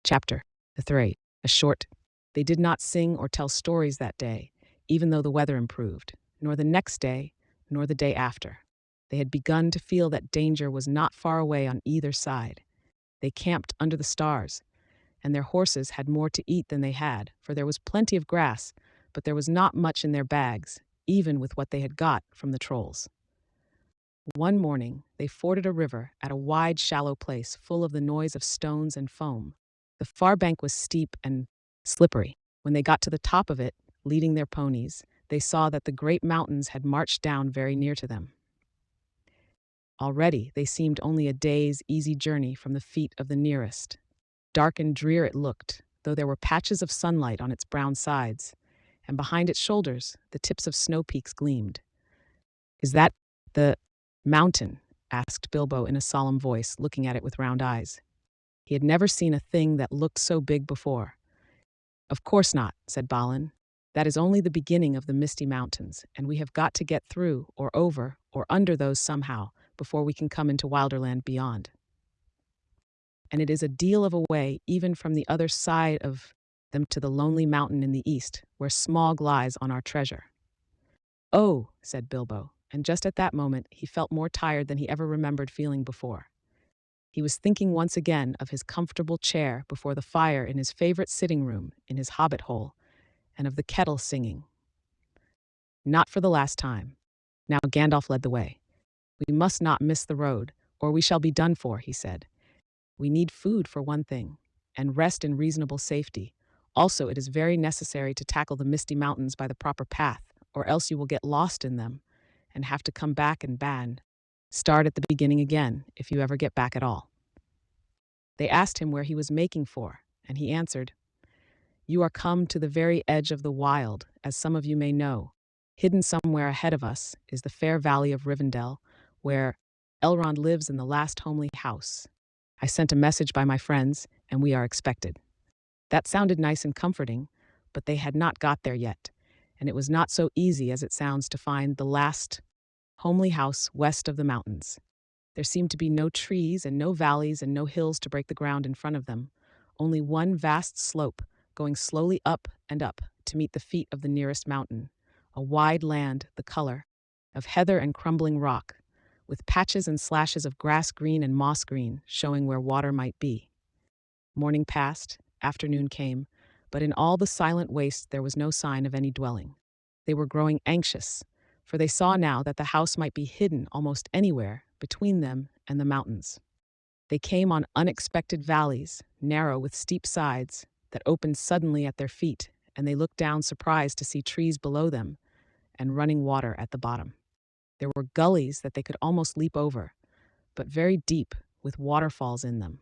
Chapter-3. A short. They did not sing or tell stories that day, even though the weather improved, nor the next day, nor the day after. They had begun to feel that danger was not far away on either side. They camped under the stars, and their horses had more to eat than they had, for there was plenty of grass, but there was not much in their bags, even with what they had got from the trolls. One morning, they forded a river at a wide, shallow place full of the noise of stones and foam. The far bank was steep and slippery. When they got to the top of it, leading their ponies, they saw that the great mountains had marched down very near to them. Already, they seemed only a day's easy journey from the feet of the nearest. Dark and drear it looked, though there were patches of sunlight on its brown sides, and behind its shoulders, the tips of snow peaks gleamed. "Is that the mountain?" asked Bilbo in a solemn voice, looking at it with round eyes. He had never seen a thing that looked so big before. "Of course not," said Balin. "That is only the beginning of the Misty Mountains, and we have got to get through, or over, or under those somehow, before we can come into Wilderland beyond. And it is a deal of a way even from the other side of them to the lonely mountain in the east, where Smaug lies on our treasure." "Oh," said Bilbo, and just at that moment he felt more tired than he ever remembered feeling before. He was thinking once again of his comfortable chair before the fire in his favorite sitting room in his hobbit hole, and of the kettle singing. Not for the last time. Now Gandalf led the way. "We must not miss the road, or we shall be done for," he said. "We need food for one thing, and rest in reasonable safety. Also, it is very necessary to tackle the Misty Mountains by the proper path, or else you will get lost in them, and have to come back and start at the beginning again, if you ever get back at all." They asked him where he was making for, and he answered, "You are come to the very edge of the wild, as some of you may know. Hidden somewhere ahead of us is the fair valley of Rivendell, where Elrond lives in the last homely house. I sent a message by my friends, and we are expected." That sounded nice and comforting, but they had not got there yet, and it was not so easy as it sounds to find the last homely house west of the mountains. There seemed to be no trees and no valleys and no hills to break the ground in front of them, only one vast slope going slowly up and up to meet the feet of the nearest mountain, a wide land the color of heather and crumbling rock, with patches and slashes of grass green and moss green showing where water might be. Morning passed, afternoon came, but in all the silent waste there was no sign of any dwelling. They were growing anxious, for they saw now that the house might be hidden almost anywhere between them and the mountains. They came on unexpected valleys, narrow with steep sides, that opened suddenly at their feet, and they looked down surprised to see trees below them and running water at the bottom. There were gullies that they could almost leap over, but very deep, with waterfalls in them.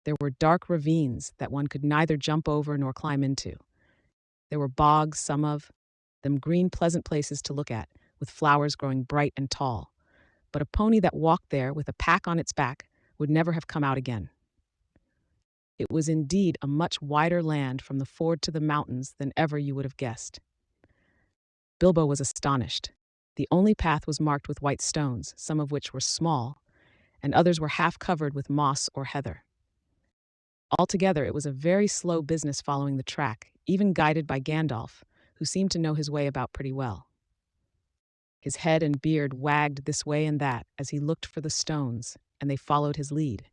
There were dark ravines that one could neither jump over nor climb into. There were bogs, some of them green, pleasant places to look at, with flowers growing bright and tall. But a pony that walked there with a pack on its back would never have come out again. It was indeed a much wider land from the ford to the mountains than ever you would have guessed. Bilbo was astonished. The only path was marked with white stones, some of which were small, and others were half covered with moss or heather. Altogether, it was a very slow business following the track, even guided by Gandalf, who seemed to know his way about pretty well. His head and beard wagged this way and that as he looked for the stones, and they followed his lead.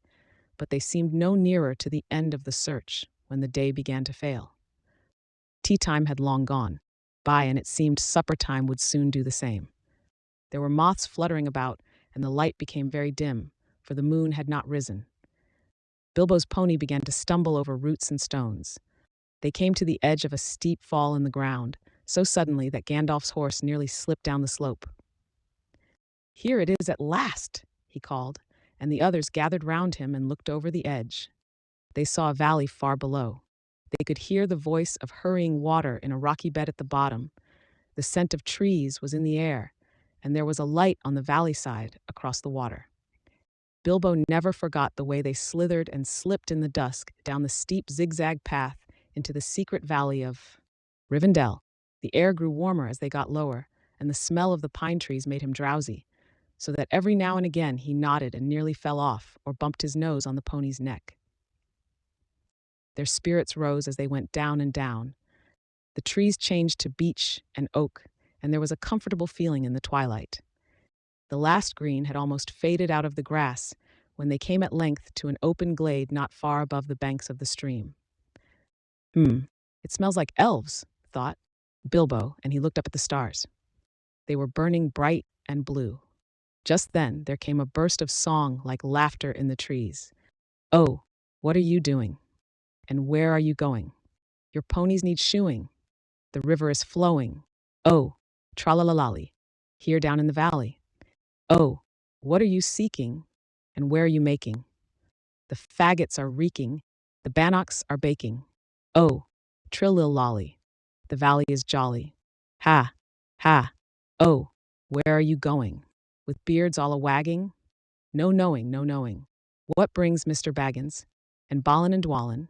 But they seemed no nearer to the end of the search when the day began to fail. Tea time had long gone by, and it seemed supper time would soon do the same. There were moths fluttering about, and the light became very dim, for the moon had not risen. Bilbo's pony began to stumble over roots and stones. They came to the edge of a steep fall in the ground, so suddenly that Gandalf's horse nearly slipped down the slope. "Here it is at last," he called, and the others gathered round him and looked over the edge. They saw a valley far below. They could hear the voice of hurrying water in a rocky bed at the bottom. The scent of trees was in the air, and there was a light on the valley side across the water. Bilbo never forgot the way they slithered and slipped in the dusk down the steep zigzag path into the secret valley of Rivendell. The air grew warmer as they got lower, and the smell of the pine trees made him drowsy, so that every now and again he nodded and nearly fell off or bumped his nose on the pony's neck. Their spirits rose as they went down and down. The trees changed to beech and oak, and there was a comfortable feeling in the twilight. The last green had almost faded out of the grass when they came at length to an open glade not far above the banks of the stream. It smells like elves, thought Bilbo, and he looked up at the stars. They were burning bright and blue. Just then there came a burst of song like laughter in the trees. "Oh, what are you doing? And where are you going? Your ponies need shoeing. The river is flowing. Oh, tralalali, here down in the valley. Oh, what are you seeking? And where are you making? The faggots are reeking. The bannocks are baking. Oh, trillilolly, the valley is jolly. Ha, ha. Oh, where are you going? With beards all a-wagging? No knowing, no knowing. What brings Mr. Baggins and Balin and Dwalin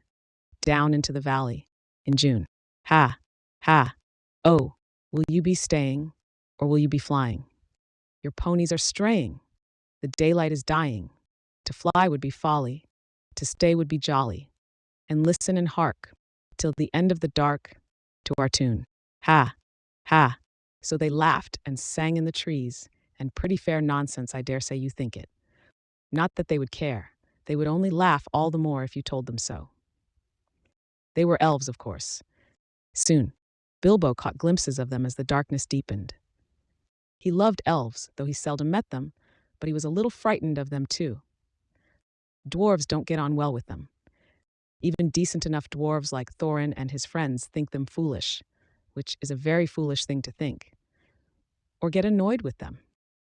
down into the valley in June? Ha, ha. Oh, will you be staying or will you be flying? Your ponies are straying. The daylight is dying. To fly would be folly. To stay would be jolly. And listen and hark till the end of the dark to our tune. Ha, ha. So they laughed and sang in the trees, and pretty fair nonsense, I dare say you think it. Not that they would care. They would only laugh all the more if you told them so. They were elves, of course. Soon, Bilbo caught glimpses of them as the darkness deepened. He loved elves, though he seldom met them, but he was a little frightened of them too. Dwarves don't get on well with them. Even decent enough dwarves like Thorin and his friends think them foolish, which is a very foolish thing to think. Or get annoyed with them,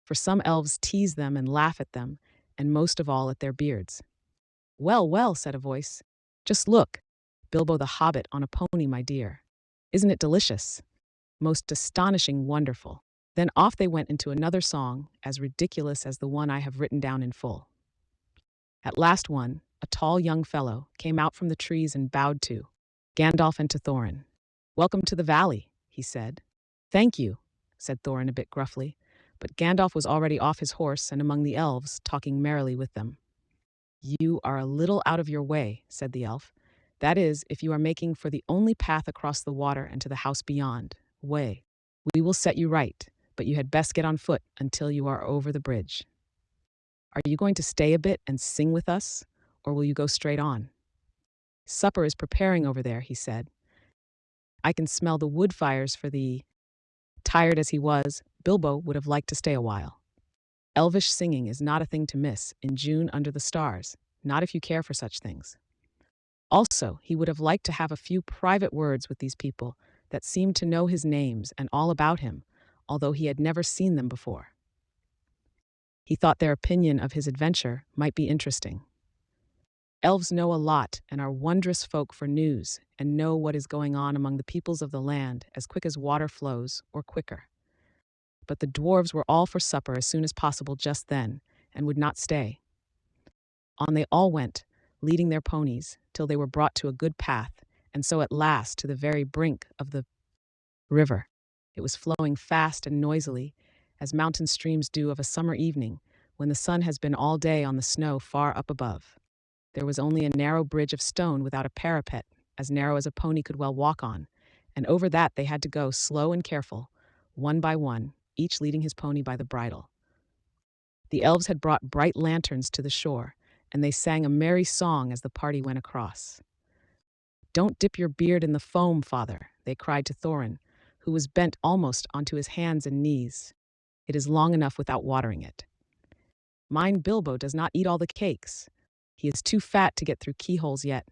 for some elves tease them and laugh at them, and most of all at their beards. "Well, well," said a voice. "Just look, Bilbo the Hobbit on a pony, my dear. Isn't it delicious? Most astonishing wonderful." Then off they went into another song, as ridiculous as the one I have written down in full. At last one, a tall young fellow, came out from the trees and bowed to Gandalf and to Thorin. "Welcome to the valley," he said. "Thank you," said Thorin a bit gruffly, but Gandalf was already off his horse and among the elves, talking merrily with them. "You are a little out of your way," said the elf. "That is, if you are making for the only path across the water and to the house beyond. Way. We will set you right, but you had best get on foot until you are over the bridge. Are you going to stay a bit and sing with us, or will you go straight on?" "Supper is preparing over there," he said. "I can smell the wood fires for the—" Tired as he was, Bilbo would have liked to stay a while. Elvish singing is not a thing to miss in June under the stars, not if you care for such things. Also, he would have liked to have a few private words with these people that seemed to know his names and all about him, although he had never seen them before. He thought their opinion of his adventure might be interesting. Elves know a lot and are wondrous folk for news and know what is going on among the peoples of the land as quick as water flows or quicker. But the dwarves were all for supper as soon as possible just then and would not stay. On they all went, leading their ponies, till they were brought to a good path, and so at last to the very brink of the river. It was flowing fast and noisily, as mountain streams do of a summer evening, when the sun has been all day on the snow far up above. There was only a narrow bridge of stone without a parapet, as narrow as a pony could well walk on, and over that they had to go slow and careful, one by one, each leading his pony by the bridle. The elves had brought bright lanterns to the shore, and they sang a merry song as the party went across. "Don't dip your beard in the foam, father," they cried to Thorin, who was bent almost onto his hands and knees. "It is long enough without watering it. Mind Bilbo does not eat all the cakes. He is too fat to get through keyholes yet.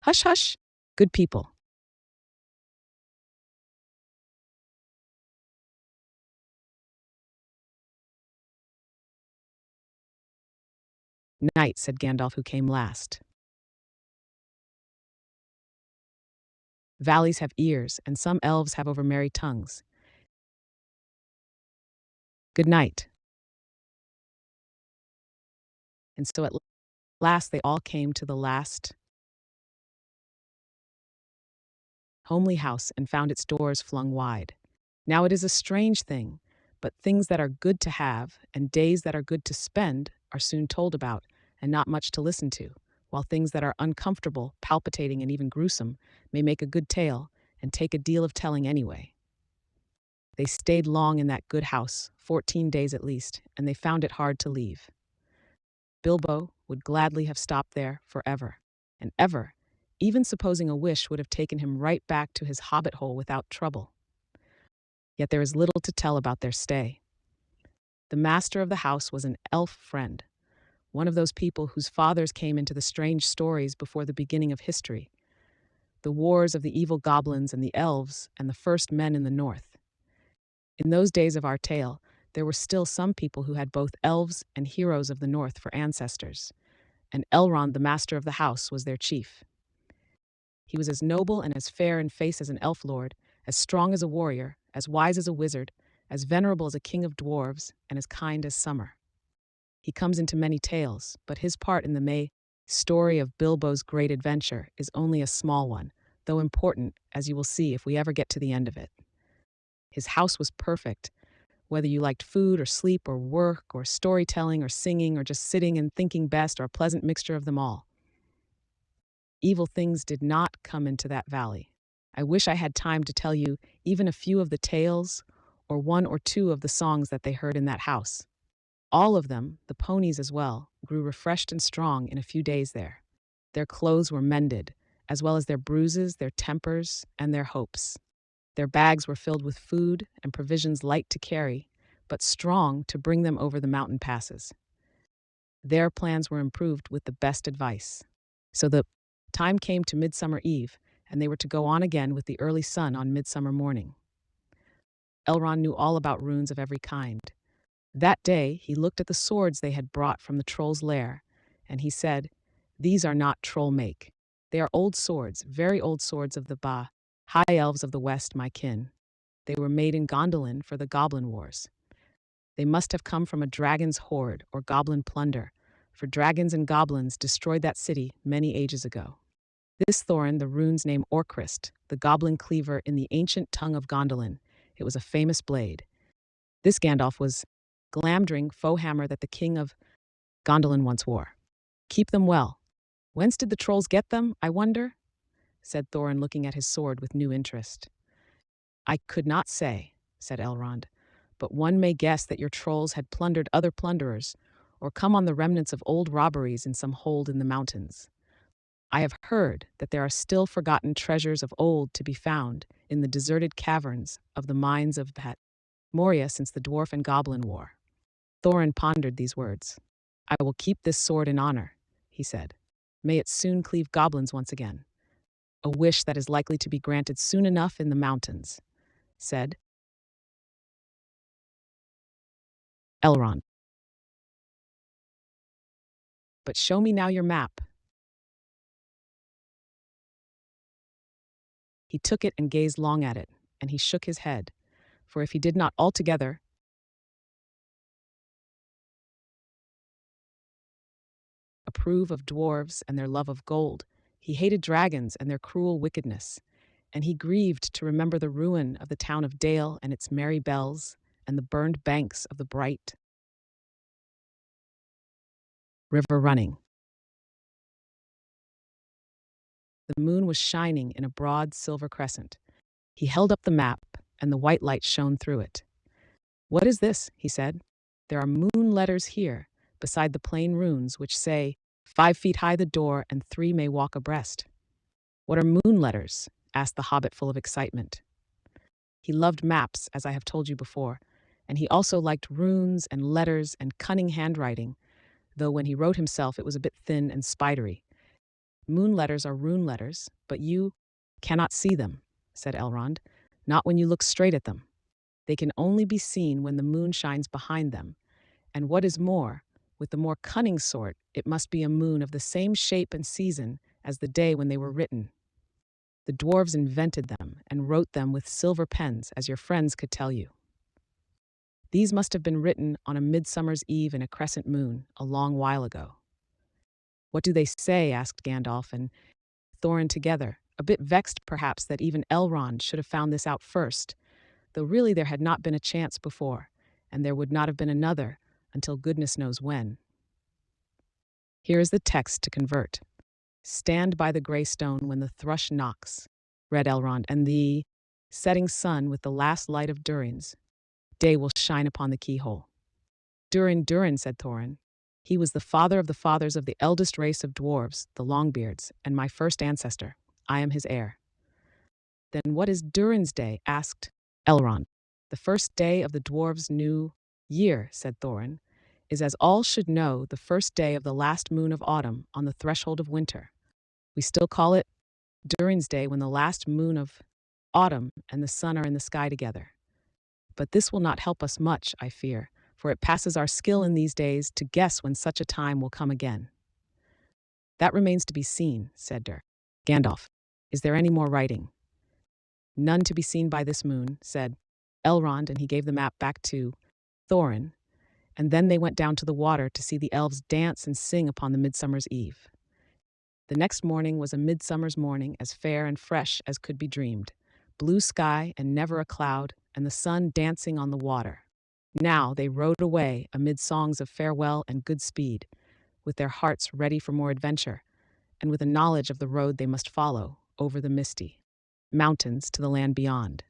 Hush, hush, good people." "Night," said Gandalf, who came last. "Valleys have ears, and some elves have over merry tongues. Good night." And so at last they all came to the last homely house and found its doors flung wide. Now it is a strange thing, but things that are good to have and days that are good to spend are soon told about, and not much to listen to, while things that are uncomfortable, palpitating, and even gruesome may make a good tale and take a deal of telling anyway. They stayed long in that good house, 14 days at least, and they found it hard to leave. Bilbo would gladly have stopped there forever and ever, even supposing a wish would have taken him right back to his hobbit hole without trouble. Yet there is little to tell about their stay. The master of the house was an elf friend, one of those people whose fathers came into the strange stories before the beginning of history, the wars of the evil goblins and the elves and the first men in the north. In those days of our tale, there were still some people who had both elves and heroes of the north for ancestors, and Elrond, the master of the house, was their chief. He was as noble and as fair in face as an elf lord, as strong as a warrior, as wise as a wizard, as venerable as a king of dwarves, and as kind as summer. He comes into many tales, but his part in the story of Bilbo's great adventure is only a small one, though important, as you will see if we ever get to the end of it. His house was perfect, whether you liked food or sleep or work or storytelling or singing or just sitting and thinking best or a pleasant mixture of them all. Evil things did not come into that valley. I wish I had time to tell you even a few of the tales or one or two of the songs that they heard in that house. All of them, the ponies as well, grew refreshed and strong in a few days there. Their clothes were mended, as well as their bruises, their tempers, and their hopes. Their bags were filled with food and provisions light to carry, but strong to bring them over the mountain passes. Their plans were improved with the best advice. So the time came to Midsummer Eve, and they were to go on again with the early sun on midsummer morning. Elrond knew all about runes of every kind. That day he looked at the swords they had brought from the troll's lair, and he said, "These are not troll make. They are old swords, very old swords of the high elves of the west, my kin. They were made in Gondolin for the goblin wars. They must have come from a dragon's hoard or goblin plunder, for dragons and goblins destroyed that city many ages ago. This Thorin, the rune's name Orcrist, the goblin cleaver in the ancient tongue of Gondolin. It was a famous blade. This Gandalf was Glamdring foehammer that the king of Gondolin once wore. Keep them well. Whence did the trolls get them, I wonder?" said Thorin, looking at his sword with new interest. "I could not say," said Elrond, "but one may guess that your trolls had plundered other plunderers, or come on the remnants of old robberies in some hold in the mountains. I have heard that there are still forgotten treasures of old to be found in the deserted caverns of the mines of Moria since the dwarf and goblin war." Thorin pondered these words. "I will keep this sword in honor," he said. "May it soon cleave goblins once again. A wish that is likely to be granted soon enough in the mountains," said Elrond. "But show me now your map." He took it and gazed long at it, and he shook his head, for if he did not altogether approve of dwarves and their love of gold, he hated dragons and their cruel wickedness, and he grieved to remember the ruin of the town of Dale and its merry bells, and the burned banks of the bright river running. The moon was shining in a broad silver crescent. He held up the map, and the white light shone through it. "What is this?" he said. "There are moon letters here, beside the plain runes which say, 5 feet high the door, and 3 may walk abreast." "What are moon letters?" asked the hobbit, full of excitement. He loved maps, as I have told you before, and he also liked runes and letters and cunning handwriting, though when he wrote himself it was a bit thin and spidery. "Moon letters are rune letters, but you cannot see them," said Elrond, "not when you look straight at them. They can only be seen when the moon shines behind them, and what is more, with the more cunning sort, it must be a moon of the same shape and season as the day when they were written. The dwarves invented them and wrote them with silver pens, as your friends could tell you. These must have been written on a midsummer's eve in a crescent moon, a long while ago." "What do they say?" asked Gandalf and Thorin together, a bit vexed perhaps that even Elrond should have found this out first, though really there had not been a chance before, and there would not have been another until goodness knows when. Here is the text to convert. Stand by the grey stone when the thrush knocks, read Elrond, and the setting sun with the last light of Durin's day will shine upon the keyhole. Durin, said Thorin. He was the father of the fathers of the eldest race of dwarves, the Longbeards, and my first ancestor. I am his heir. Then what is Durin's day? Asked Elrond. The first day of the dwarves' new year, said Thorin, is, as all should know, the first day of the last moon of autumn on the threshold of winter. We still call it Durin's day when the last moon of autumn and the sun are in the sky together. But this will not help us much, I fear, for it passes our skill in these days to guess when such a time will come again. That remains to be seen, said Gandalf. Is there any more writing? None to be seen by this moon, said Elrond, and he gave the map back to Thorin, and then they went down to the water to see the elves dance and sing upon the Midsummer's Eve. The next morning was a midsummer's morning, as fair and fresh as could be dreamed. Blue sky and never a cloud, and the sun dancing on the water. Now they rode away amid songs of farewell and good speed, with their hearts ready for more adventure, and with a knowledge of the road they must follow over the misty mountains to the land beyond.